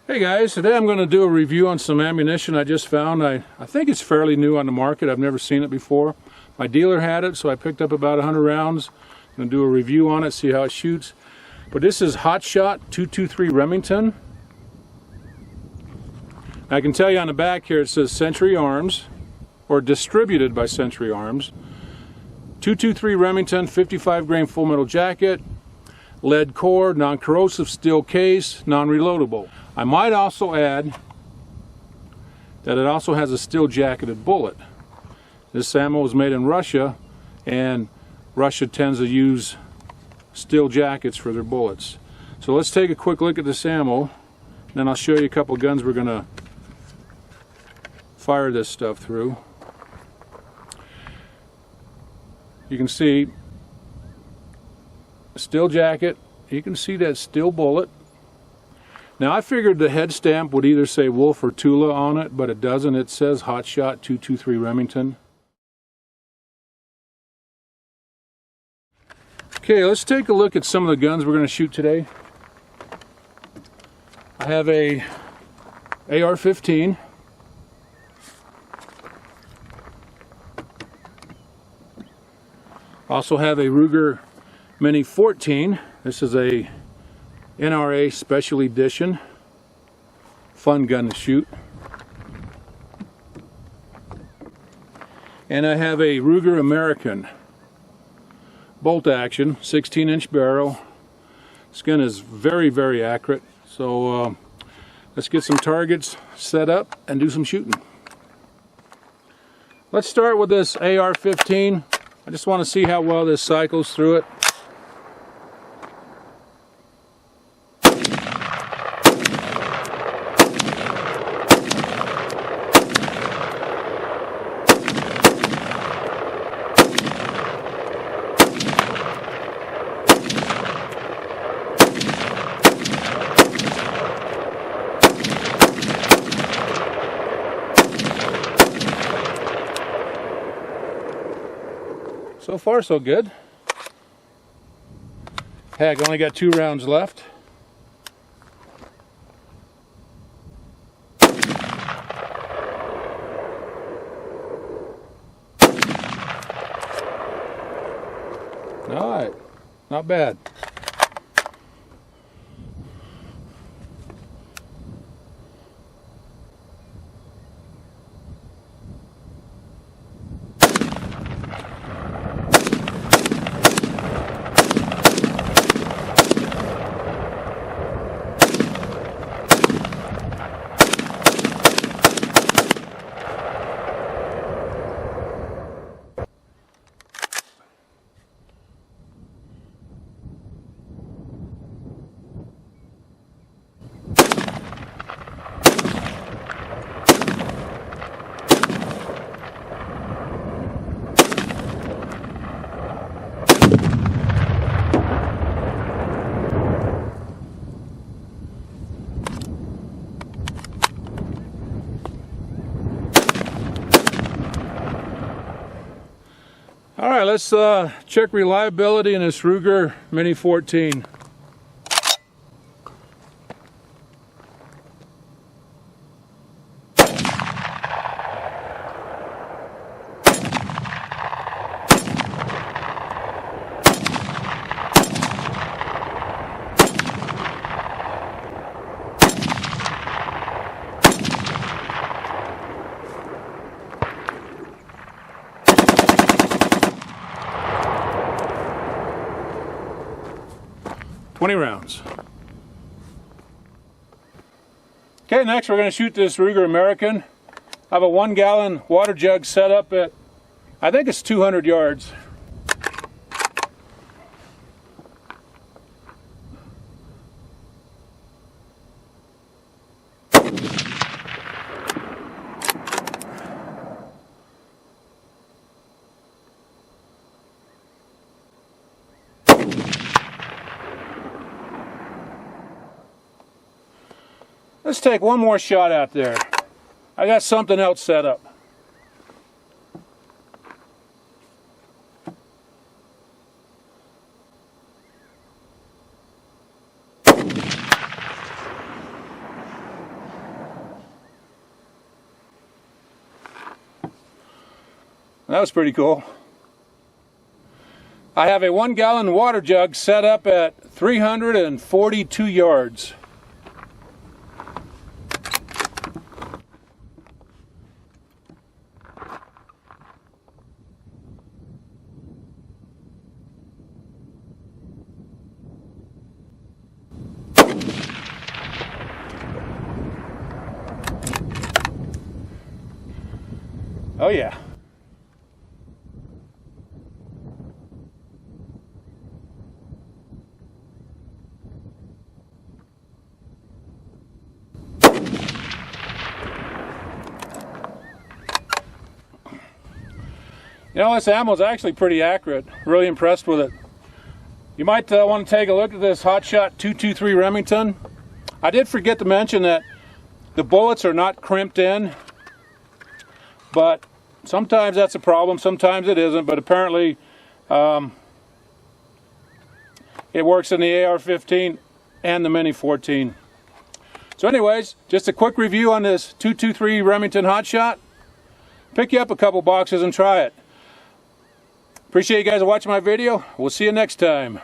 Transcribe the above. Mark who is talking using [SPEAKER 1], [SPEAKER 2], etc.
[SPEAKER 1] Hey guys, today I'm going to do a review on some ammunition I just found. I think it's fairly new on the market. I've never seen it before. My dealer had it, so I picked up about 100 rounds. I'm going to do a review on it, see how it shoots. But this is Hotshot 223 Remington. I can tell you on the back here it says Century Arms, or distributed by Century Arms. 223 Remington, 55 grain full metal jacket, lead core, non-corrosive steel case, non-reloadable. I might also add that it also has a steel jacketed bullet. This ammo was made in Russia, and Russia tends to use steel jackets for their bullets. So let's take a quick look at this ammo, and then I'll show you a couple of guns we're going to fire this stuff through. You can see steel jacket, you can see that steel bullet. Now I figured the head stamp would either say Wolf or Tula on it, but it doesn't. It says Hotshot 223 Remington. Okay, let's take a look at some of the guns we're going to shoot today. I have a AR-15. Also have a Ruger Mini 14. This is a NRA Special Edition. Fun gun to shoot. And I have a Ruger American bolt action, 16-inch barrel. This gun is very, very accurate. So let's get some targets set up and do some shooting. Let's start with this AR-15. I just want to see how well this cycles through it. So far, so good. Heck, only got 2 rounds left. All right, not bad. All right, let's check reliability in this Ruger Mini 14. $20 rounds. Okay, next we're going to shoot this Ruger American. I have a 1-gallon water jug set up at, I think it's 200 yards. Let's take one more shot out there. I got something else set up. That was pretty cool. I have a 1-gallon water jug set up at 342 yards. Oh yeah. You know, this ammo is actually pretty accurate. Really impressed with it. You might want to take a look at this Hotshot 223 Remington. I did forget to mention that the bullets are not crimped in, but sometimes that's a problem, sometimes it isn't, but apparently it works in the AR-15 and the Mini 14. So anyways, just a quick review on this 223 Remington Hotshot. Pick you up a couple boxes and try it. Appreciate you guys watching my video. We'll see you next time.